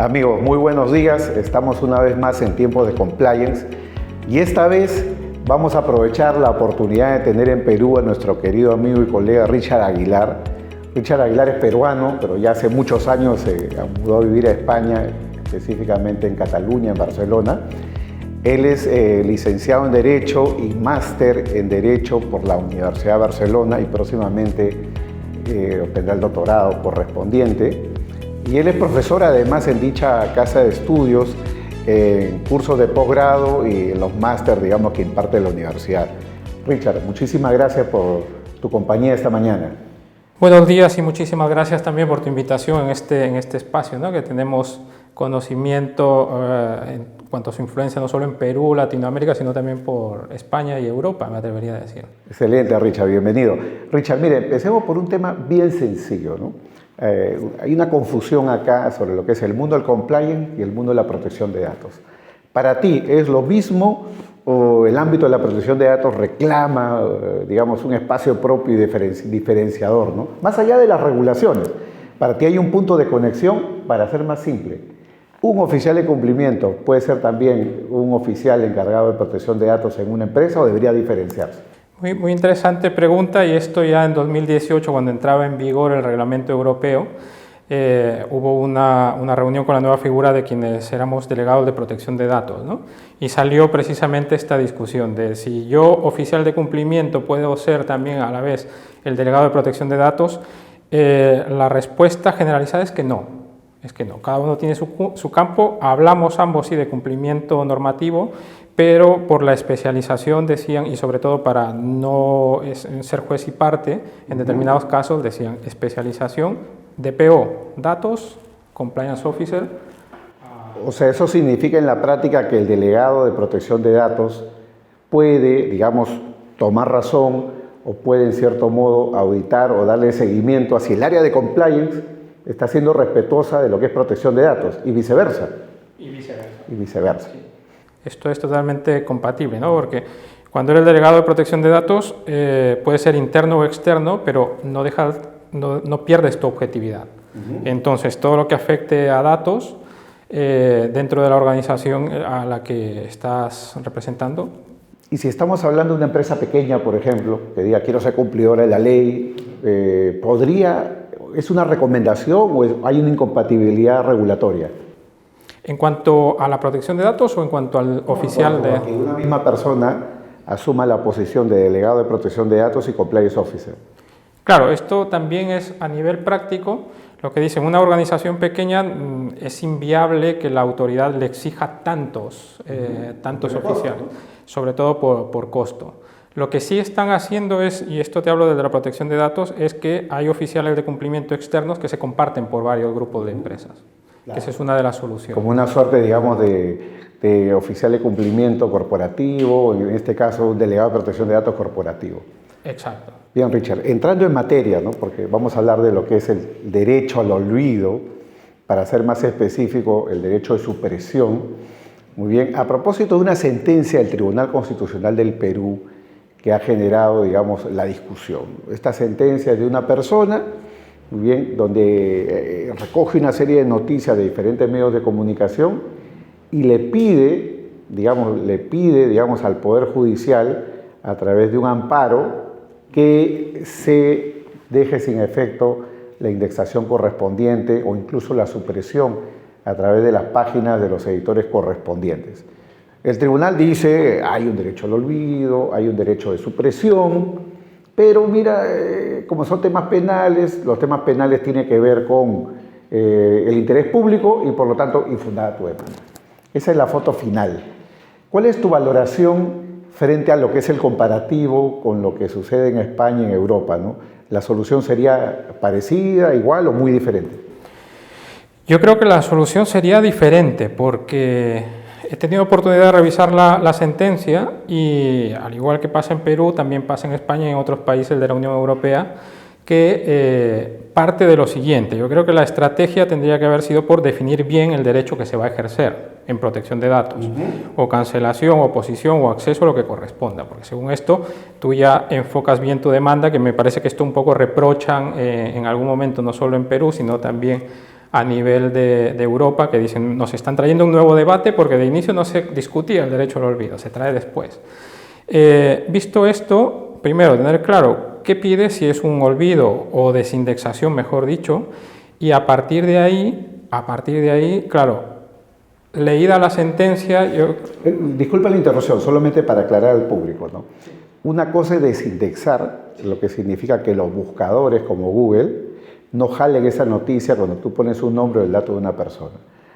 Amigos, muy buenos días. Estamos una vez más en tiempo de compliance y esta vez vamos a aprovechar la oportunidad de tener en Perú a nuestro querido amigo y colega Richard Aguilar. Richard Aguilar es peruano, pero ya hace muchos años se mudó a vivir a España, específicamente en Cataluña, en Barcelona. Él es licenciado en Derecho y máster en Derecho por la Universidad de Barcelona y próximamente obtendrá el doctorado correspondiente. Y él es profesor además en dicha casa de estudios, en cursos de posgrado y en los máster, digamos, que imparte la universidad. Richard, muchísimas gracias por tu compañía esta mañana. Buenos días y muchísimas gracias también por tu invitación en este espacio, ¿no? Que tenemos conocimiento en cuanto a su influencia no solo en Perú, Latinoamérica, sino también por España y Europa, me atrevería a decir. Excelente, Richard, bienvenido. Richard, mire, empecemos por un tema bien sencillo, ¿no? Hay una confusión acá sobre lo que es el mundo del compliance y el mundo de la protección de datos. ¿Para ti es lo mismo o el ámbito de la protección de datos reclama, digamos, un espacio propio y diferenciador, ¿no? Más allá de las regulaciones, para ti hay un punto de conexión. Para ser más simple, un oficial de cumplimiento puede ser también un oficial encargado de protección de datos en una empresa o debería diferenciarse. Muy interesante pregunta, y esto ya en 2018, cuando entraba en vigor el reglamento europeo, hubo una reunión con la nueva figura de quienes éramos delegados de protección de datos, ¿no? Y salió precisamente esta discusión de si yo, oficial de cumplimiento, puedo ser también a la vez el delegado de protección de datos. La respuesta generalizada es que no. Cada uno tiene su campo. Hablamos ambos sí de cumplimiento normativo, pero por la especialización decían, y sobre todo para no ser juez y parte, en determinados casos decían especialización, DPO, datos, compliance officer. O sea, eso significa en la práctica que el delegado de protección de datos puede, digamos, tomar razón o puede en cierto modo auditar o darle seguimiento hacia el área de compliance está siendo respetuosa de lo que es protección de datos y viceversa. Y viceversa. Sí. Esto es totalmente compatible, ¿no? Porque cuando eres delegado de protección de datos puede ser interno o externo, pero no pierdes tu objetividad. Entonces, todo lo que afecte a datos dentro de la organización a la que estás representando. Y si estamos hablando de una empresa pequeña, por ejemplo, que diga quiero ser cumplidora de la ley, ¿es una recomendación o hay una incompatibilidad regulatoria? ¿En cuanto a la protección de datos o en cuanto al oficial de...? Que una misma persona asuma la posición de delegado de protección de datos y compliance officer. Claro, esto también es a nivel práctico. Lo que dice, en una organización pequeña es inviable que la autoridad le exija tantos oficiales, sobre todo por costo. Lo que sí están haciendo es, y esto te hablo de la protección de datos, es que hay oficiales de cumplimiento externos que se comparten por varios grupos de empresas. Claro. Esa es una de las soluciones. Como una suerte, digamos, de oficial de cumplimiento corporativo, en este caso un delegado de protección de datos corporativo. Exacto. Bien, Richard, entrando en materia, ¿no? Porque vamos a hablar de lo que es el derecho al olvido, para ser más específico, el derecho de supresión. Muy bien, a propósito de una sentencia del Tribunal Constitucional del Perú que ha generado, digamos, la discusión. Esta sentencia es de una persona, muy bien, donde recoge una serie de noticias de diferentes medios de comunicación y le pide, digamos, al Poder Judicial, a través de un amparo, que se deje sin efecto la indexación correspondiente o incluso la supresión a través de las páginas de los editores correspondientes. El tribunal dice, hay un derecho al olvido, hay un derecho de supresión, pero mira, como son temas penales, los temas penales tienen que ver con el interés público y por lo tanto infundada tu demanda. Esa es la foto final. ¿Cuál es tu valoración frente a lo que es el comparativo con lo que sucede en España y en Europa, ¿no? ¿La solución sería parecida, igual o muy diferente? Yo creo que la solución sería diferente porque he tenido oportunidad de revisar la sentencia y, al igual que pasa en Perú, también pasa en España y en otros países de la Unión Europea, que parte de lo siguiente. Yo creo que la estrategia tendría que haber sido por definir bien el derecho que se va a ejercer en protección de datos, o cancelación, oposición o acceso a lo que corresponda, porque según esto tú ya enfocas bien tu demanda, que me parece que esto un poco reprochan en algún momento, no solo en Perú, sino también a nivel de Europa, que dicen, nos están trayendo un nuevo debate porque de inicio no se discutía el derecho al olvido, se trae después. Visto esto, primero tener claro qué pide, si es un olvido o desindexación, mejor dicho, y a partir de ahí, claro, leída la sentencia... Disculpa la interrupción, solamente para aclarar al público, ¿no? Una cosa es desindexar, lo que significa que los buscadores como Google no jalen esa noticia cuando tú pones un nombre o el dato de una persona.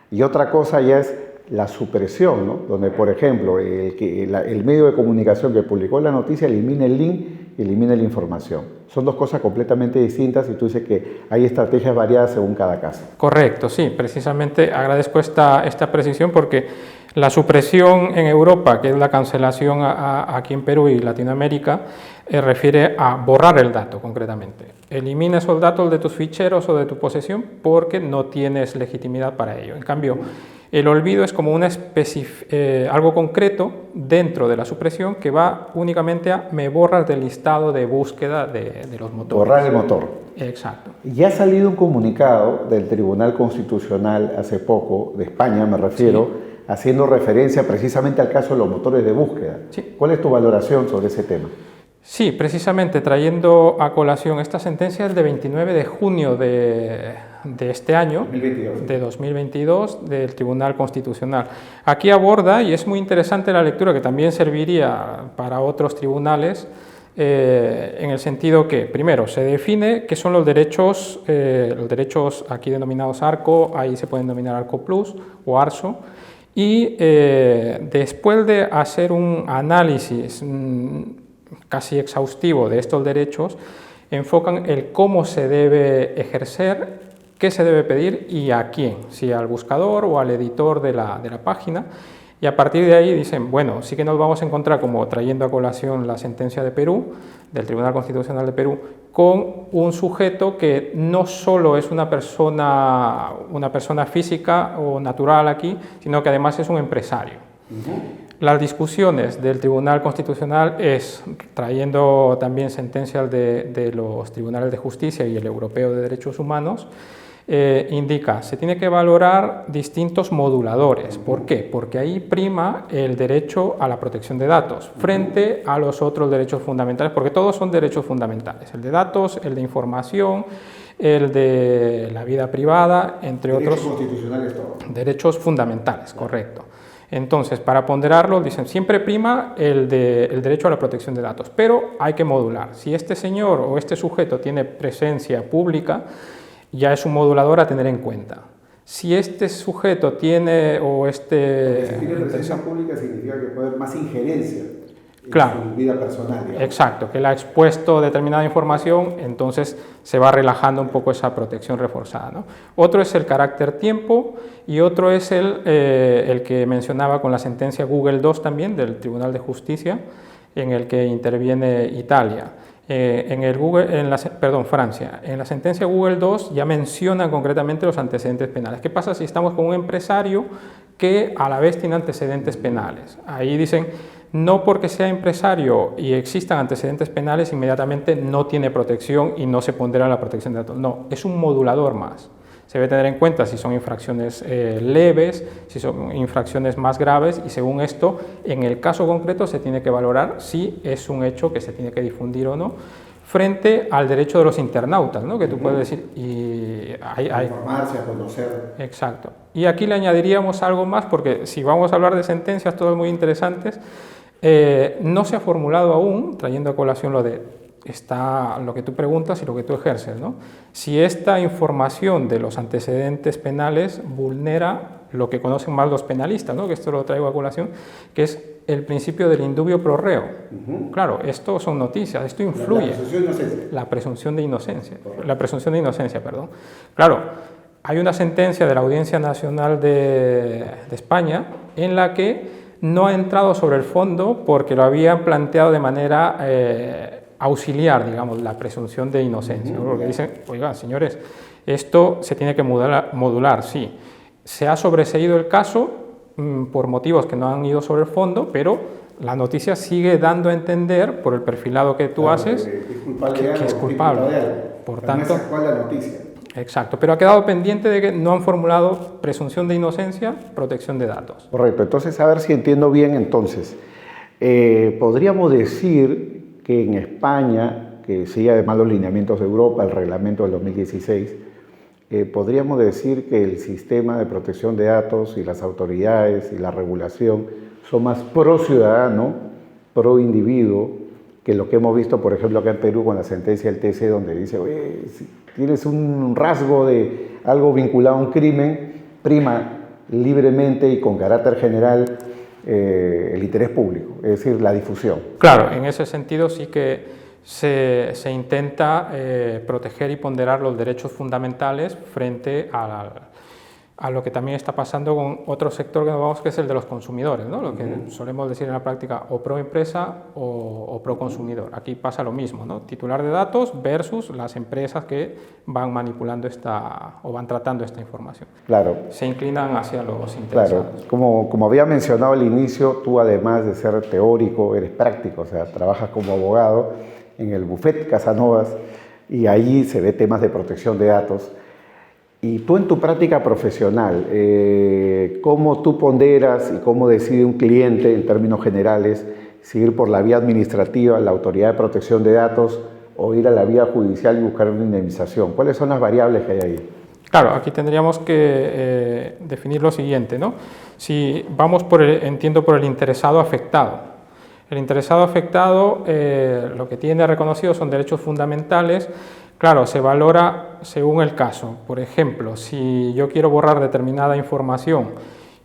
Y otra cosa ya es la supresión, ¿no? Donde, por ejemplo, el medio de comunicación que publicó la noticia elimina el link y elimina la información. Son dos cosas completamente distintas y tú dices que hay estrategias variadas según cada caso. Correcto, sí, precisamente agradezco esta precisión porque la supresión en Europa, que es la cancelación aquí en Perú y Latinoamérica, refiere a borrar el dato concretamente. Elimina esos datos de tus ficheros o de tu posesión porque no tienes legitimidad para ello. En cambio, el olvido es como algo concreto dentro de la supresión que va únicamente a me borras del listado de búsqueda de los motores. Borrar el motor. Exacto. Ya ha salido un comunicado del Tribunal Constitucional hace poco, de España me refiero, sí, haciendo referencia precisamente al caso de los motores de búsqueda. Sí. ¿Cuál es tu valoración sobre ese tema? Sí, precisamente trayendo a colación esta sentencia es de 29 de junio de este año, 2022. De 2022, del Tribunal Constitucional. Aquí aborda, y es muy interesante la lectura, que también serviría para otros tribunales, en el sentido que, primero, se define qué son los derechos aquí denominados ARCO, ahí se pueden denominar ARCO Plus o ARSO, y después de hacer un análisis casi exhaustivo de estos derechos, enfocan el cómo se debe ejercer, qué se debe pedir y a quién, si al buscador o al editor de la página, y a partir de ahí dicen, bueno, sí que nos vamos a encontrar, como trayendo a colación la sentencia de Perú, del Tribunal Constitucional de Perú, con un sujeto que no solo es una persona física o natural aquí, sino que además es un empresario. Las discusiones del Tribunal Constitucional es, trayendo también sentencias de los tribunales de justicia y el Europeo de Derechos Humanos, indica, se tiene que valorar distintos moduladores. ¿Por qué? Porque ahí prima el derecho a la protección de datos frente a los otros derechos fundamentales, porque todos son derechos fundamentales, el de datos, el de información, el de la vida privada, entre otros. Derechos constitucionales todos. Derechos fundamentales, correcto. Entonces, para ponderarlo, dicen, siempre prima el derecho a la protección de datos, pero hay que modular. Si este señor o este sujeto tiene presencia pública, ya es un modulador a tener en cuenta. Si este sujeto tiene si tiene presencia pública significa que puede haber más injerencia en su vida personal. Digamos. Exacto, que él ha expuesto determinada información, entonces se va relajando un poco esa protección reforzada, ¿no? Otro es el carácter tiempo y otro es el que mencionaba con la sentencia Google 2 también del Tribunal de Justicia, en el que interviene Italia. Francia. En la sentencia Google 2 ya menciona concretamente los antecedentes penales. ¿Qué pasa si estamos con un empresario que a la vez tiene antecedentes penales? Ahí dicen, no porque sea empresario y existan antecedentes penales, inmediatamente no tiene protección y no se pondera la protección de datos. No, es un modulador más. Se debe tener en cuenta si son infracciones leves, si son infracciones más graves y según esto, en el caso concreto se tiene que valorar si es un hecho que se tiene que difundir o no, frente al derecho de los internautas, ¿no? Que tú puedes decir... Informarse, a conocer. Exacto. Y aquí le añadiríamos algo más, porque si vamos a hablar de sentencias, todas muy interesantes, no se ha formulado aún, trayendo a colación lo que tú preguntas y lo que tú ejerces, ¿no? Si esta información de los antecedentes penales vulnera lo que conocen más los penalistas, ¿no? Que esto lo traigo a colación, que es el principio del indubio pro reo. Claro, esto son noticias, esto influye. La presunción de inocencia. La presunción de inocencia, perdón. Claro, hay una sentencia de la Audiencia Nacional de España en la que no ha entrado sobre el fondo porque lo habían planteado de manera auxiliar, digamos, la presunción de inocencia, ¿no? Porque dicen, oigan, señores, esto se tiene que modular, sí. Se ha sobreseído el caso por motivos que no han ido sobre el fondo, pero la noticia sigue dando a entender, por el perfilado que tú haces, que es culpable. Por tanto, ¿cuál es la noticia? exacto, pero ha quedado pendiente de que no han formulado presunción de inocencia, protección de datos. Correcto, entonces a ver si entiendo bien entonces. Podríamos decir que en España, que sigue además los lineamientos de Europa, el reglamento del 2016, podríamos decir que el sistema de protección de datos y las autoridades y la regulación son más pro ciudadano, pro individuo, que lo que hemos visto, por ejemplo, acá en Perú con la sentencia del TC, donde dice, oye, si tienes un rasgo de algo vinculado a un crimen, prima libremente y con carácter general el interés público, es decir, la difusión. Claro, en ese sentido sí que se intenta proteger y ponderar los derechos fundamentales frente a lo que también está pasando con otro sector que nos vamos, que es el de los consumidores, ¿no? Lo que solemos decir en la práctica o pro empresa o pro consumidor. Aquí pasa lo mismo, ¿no? Titular de datos versus las empresas que van manipulando o van tratando esta información. Claro. Se inclinan hacia los interesados. Claro, como había mencionado al inicio, tú además de ser teórico, eres práctico, o sea, trabajas como abogado en el bufete Casanovas y ahí se ve temas de protección de datos. Y tú en tu práctica profesional, ¿cómo tú ponderas y cómo decide un cliente en términos generales si ir por la vía administrativa, la autoridad de protección de datos, o ir a la vía judicial y buscar una indemnización? ¿Cuáles son las variables que hay ahí? Claro, aquí tendríamos que definir lo siguiente, ¿no? Si vamos entiendo por el interesado afectado. El interesado afectado lo que tiene reconocido son derechos fundamentales. Claro, se valora según el caso. Por ejemplo, si yo quiero borrar determinada información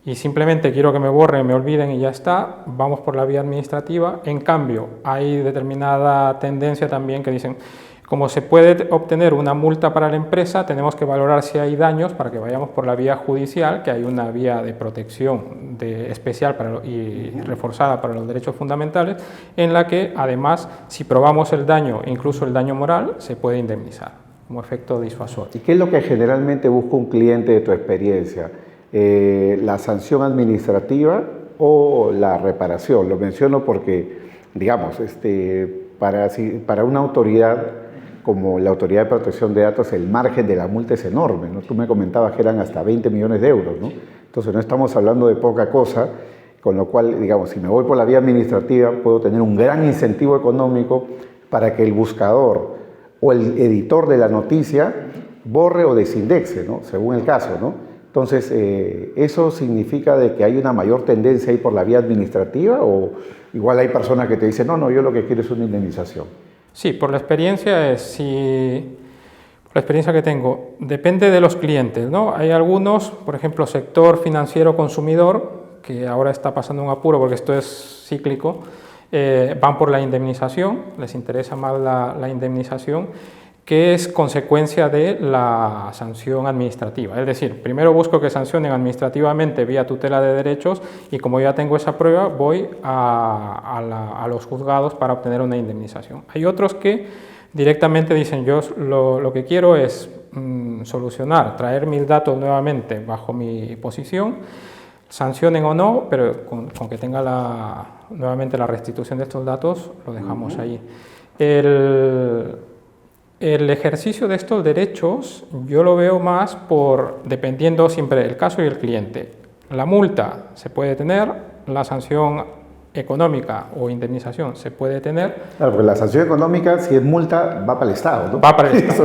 y simplemente quiero que me borren, me olviden y ya está, vamos por la vía administrativa. En cambio, hay determinada tendencia también que dicen, como se puede obtener una multa para la empresa, tenemos que valorar si hay daños para que vayamos por la vía judicial, que hay una vía de protección especial y reforzada para los derechos fundamentales, en la que además, si probamos el daño, incluso el daño moral, se puede indemnizar como efecto disuasorio. ¿Y qué es lo que generalmente busca un cliente de tu experiencia? ¿La sanción administrativa o la reparación? Lo menciono porque, digamos, para una autoridad como la Autoridad de Protección de Datos, el margen de la multa es enorme, ¿no? Tú me comentabas que eran hasta 20 millones de euros, ¿no? Entonces no estamos hablando de poca cosa, con lo cual, digamos, si me voy por la vía administrativa, puedo tener un gran incentivo económico para que el buscador o el editor de la noticia borre o desindexe, ¿no? Según el caso, ¿no? Entonces, ¿eso significa de que hay una mayor tendencia a ir por la vía administrativa o igual hay personas que te dicen, no, yo lo que quiero es una indemnización? Sí, por la experiencia por la experiencia que tengo, depende de los clientes, ¿no? Hay algunos, por ejemplo, sector financiero consumidor, que ahora está pasando un apuro porque esto es cíclico, van por la indemnización, les interesa más la indemnización, que es consecuencia de la sanción administrativa. Es decir, primero busco que sancionen administrativamente vía tutela de derechos y como ya tengo esa prueba, voy a los juzgados para obtener una indemnización. Hay otros que directamente dicen, yo lo que quiero es solucionar, traer mis datos nuevamente bajo mi posición, sancionen o no, pero con que tenga nuevamente la restitución de estos datos, lo dejamos ahí. El ejercicio de estos derechos yo lo veo más dependiendo siempre del caso y el cliente. La multa se puede tener, la sanción económica o indemnización se puede tener. Claro, porque la sanción económica, si es multa, va para el Estado, ¿no? Va para el Estado,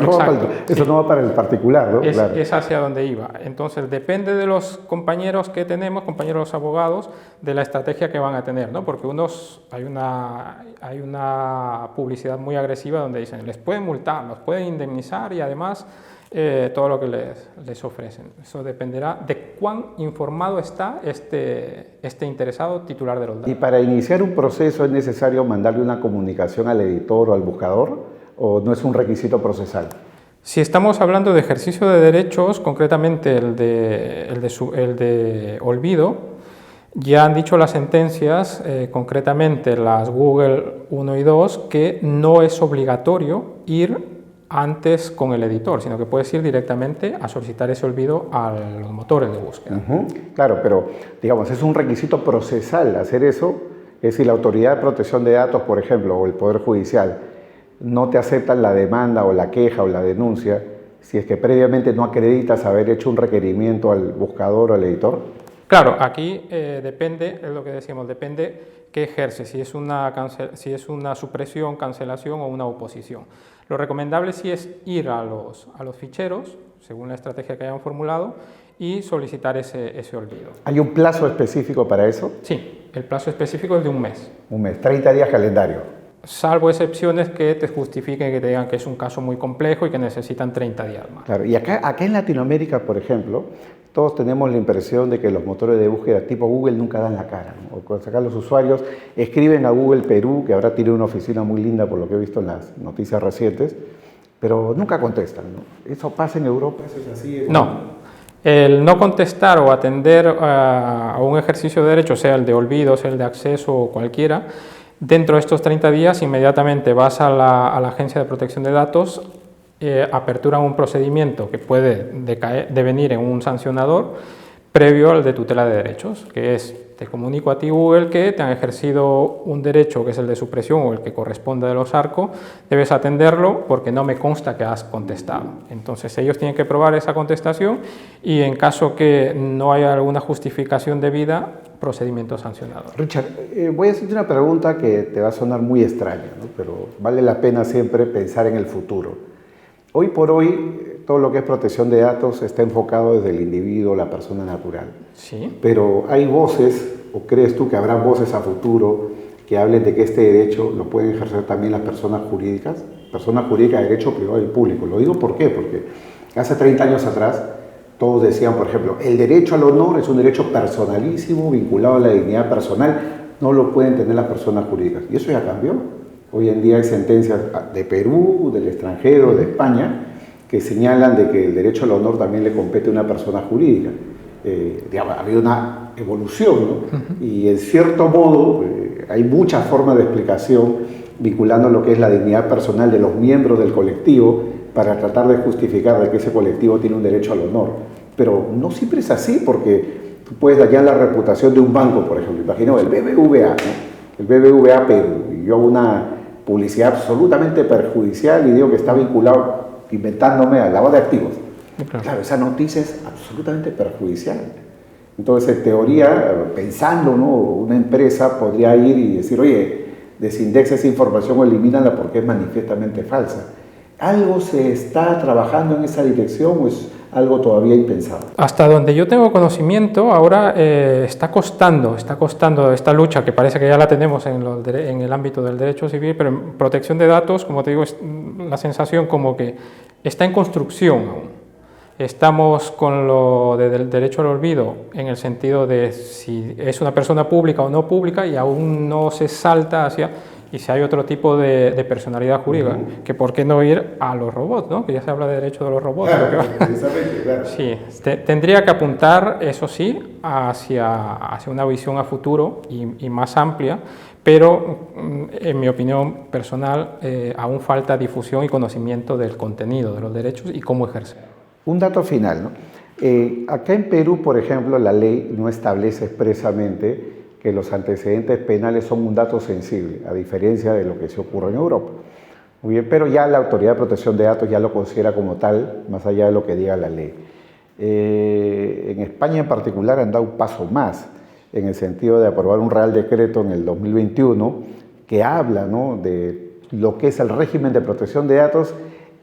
eso no va para el particular, ¿no? Es hacia donde iba. Entonces, depende de los compañeros que tenemos, compañeros abogados, de la estrategia que van a tener, ¿no? Porque hay una publicidad muy agresiva donde dicen, les pueden multar, los pueden indemnizar y además todo lo que les ofrecen. Eso dependerá de cuán informado está este interesado titular de los datos. ¿Y para iniciar un proceso es necesario mandarle una comunicación al editor o al buscador o no es un requisito procesal? Si estamos hablando de ejercicio de derechos, concretamente el de olvido, ya han dicho las sentencias, concretamente las Google 1 y 2, que no es obligatorio ir antes con el editor, sino que puedes ir directamente a solicitar ese olvido a los motores de búsqueda. Claro, pero digamos, es un requisito procesal hacer eso, es decir, la Autoridad de Protección de Datos, por ejemplo, o el Poder Judicial, no te aceptan la demanda o la queja o la denuncia si es que previamente no acreditas haber hecho un requerimiento al buscador o al editor? Claro, aquí depende, es lo que decíamos, depende qué ejerce, si es una supresión, cancelación o una oposición. Lo recomendable sí es ir a los ficheros, según la estrategia que hayan formulado, y solicitar ese olvido. ¿Hay un plazo específico para eso? Sí, el plazo específico es de un mes. Un mes, 30 días calendario. Salvo excepciones que te justifiquen, que te digan que es un caso muy complejo y que necesitan 30 días más. Claro, y acá en Latinoamérica, por ejemplo, todos tenemos la impresión de que los motores de búsqueda tipo Google nunca dan la cara, ¿no? O cuando acá los usuarios escriben a Google Perú, que ahora tiene una oficina muy linda por lo que he visto en las noticias recientes, pero nunca contestan, ¿no? ¿Eso pasa en Europa? ¿Eso es así? No. El no contestar o atender a un ejercicio de derecho, sea el de olvido, sea el de acceso o cualquiera, dentro de estos 30 días inmediatamente vas a la Agencia de Protección de Datos, aperturan un procedimiento que puede devenir en un sancionador previo al de tutela de derechos, que es, te comunico a ti Google que te han ejercido un derecho que es el de supresión o el que corresponde de los ARCO, debes atenderlo porque no me consta que has contestado. Entonces ellos tienen que probar esa contestación y en caso que no haya alguna justificación debida, procedimiento sancionador. Richard, voy a hacerte una pregunta que te va a sonar muy extraña, ¿no? Pero vale la pena siempre pensar en el futuro. Hoy por hoy, todo lo que es protección de datos está enfocado desde el individuo, la persona natural. Sí. Pero hay voces, o crees tú que habrá voces a futuro que hablen de que este derecho lo pueden ejercer también las personas jurídicas de derecho privado y público. Lo digo ¿por qué? Porque hace 30 años atrás todos decían, por ejemplo, el derecho al honor es un derecho personalísimo vinculado a la dignidad personal, no lo pueden tener las personas jurídicas. Y eso ya cambió. Hoy en día hay sentencias de Perú, del extranjero, de España, que señalan de que el derecho al honor también le compete a una persona jurídica. Ha habido una evolución, ¿no? Y en cierto modo hay muchas formas de explicación vinculando lo que es la dignidad personal de los miembros del colectivo para tratar de justificar de que ese colectivo tiene un derecho al honor. Pero no siempre es así, porque tú puedes dañar la reputación de un banco, por ejemplo. Imagino el BBVA, ¿no? El BBVA Perú, y yo hago una publicidad absolutamente perjudicial y digo que está vinculado, inventándome, al lavado de activos. Claro, esa noticia es absolutamente perjudicial. Entonces, en teoría, pensando, ¿no? Una empresa podría ir y decir, oye, desindexa esa información o elimínala porque es manifiestamente falsa. ¿Algo se está trabajando en esa dirección o es algo todavía impensado? Hasta donde yo tengo conocimiento, ahora está costando esta lucha, que parece que ya la tenemos en el ámbito del derecho civil, pero en protección de datos, como te digo, es la sensación como que está en construcción aún. Estamos con lo del derecho al olvido en el sentido de si es una persona pública o no pública y aún no se salta hacia... Y si hay otro tipo de personalidad jurídica, que por qué no ir a los robots, ¿no? Que ya se habla de derecho de los robots. Claro, claro. Sí, tendría que apuntar, eso sí, hacia una visión a futuro y más amplia, pero en mi opinión personal aún falta difusión y conocimiento del contenido de los derechos y cómo ejercer. Un dato final, ¿no? Acá en Perú, por ejemplo, la ley no establece expresamente que los antecedentes penales son un dato sensible, a diferencia de lo que se ocurre en Europa. Muy bien, pero ya la Autoridad de Protección de Datos ya lo considera como tal, más allá de lo que diga la ley. En España en particular han dado un paso más, en el sentido de aprobar un Real Decreto en el 2021 que habla, ¿no?, de lo que es el régimen de protección de datos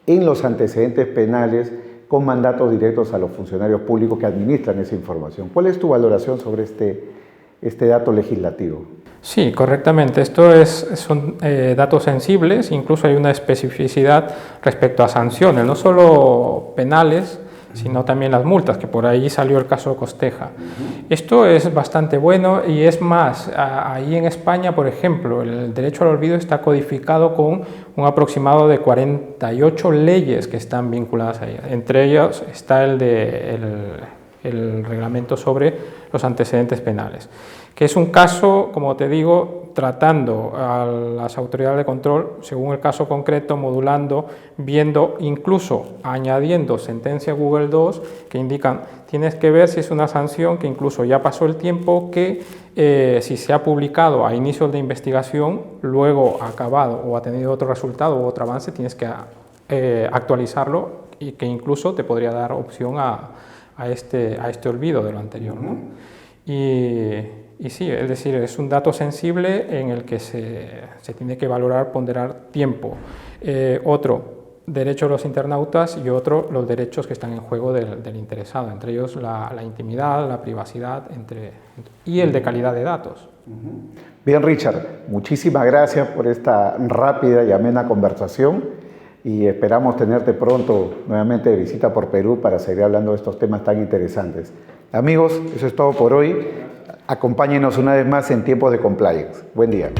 en los antecedentes penales con mandatos directos a los funcionarios públicos que administran esa información. ¿Cuál es tu valoración sobre este dato legislativo? Sí, correctamente. Son datos sensibles, incluso hay una especificidad respecto a sanciones, no solo penales, sino también las multas, que por ahí salió el caso de Costeja. Esto es bastante bueno y es más, ahí en España, por ejemplo, el derecho al olvido está codificado con un aproximado de 48 leyes que están vinculadas a ella. Entre ellas está el reglamento sobre los antecedentes penales, que es un caso, como te digo, tratando a las autoridades de control según el caso concreto, modulando, viendo, incluso añadiendo sentencia Google 2 que indican, tienes que ver si es una sanción que incluso ya pasó el tiempo, que si se ha publicado a inicios de investigación, luego ha acabado o ha tenido otro resultado u otro avance, tienes que actualizarlo y que incluso te podría dar opción a este olvido de lo anterior, ¿no? Y sí, es decir, es un dato sensible en el que se tiene que valorar, ponderar tiempo. Otro, derecho de los internautas, y otro, los derechos que están en juego del interesado, entre ellos la intimidad, la privacidad y el de calidad de datos. Bien, Richard, muchísimas gracias por esta rápida y amena conversación y esperamos tenerte pronto nuevamente de visita por Perú para seguir hablando de estos temas tan interesantes. Amigos, eso es todo por hoy. Acompáñenos una vez más en Tiempos de Compliance. Buen día.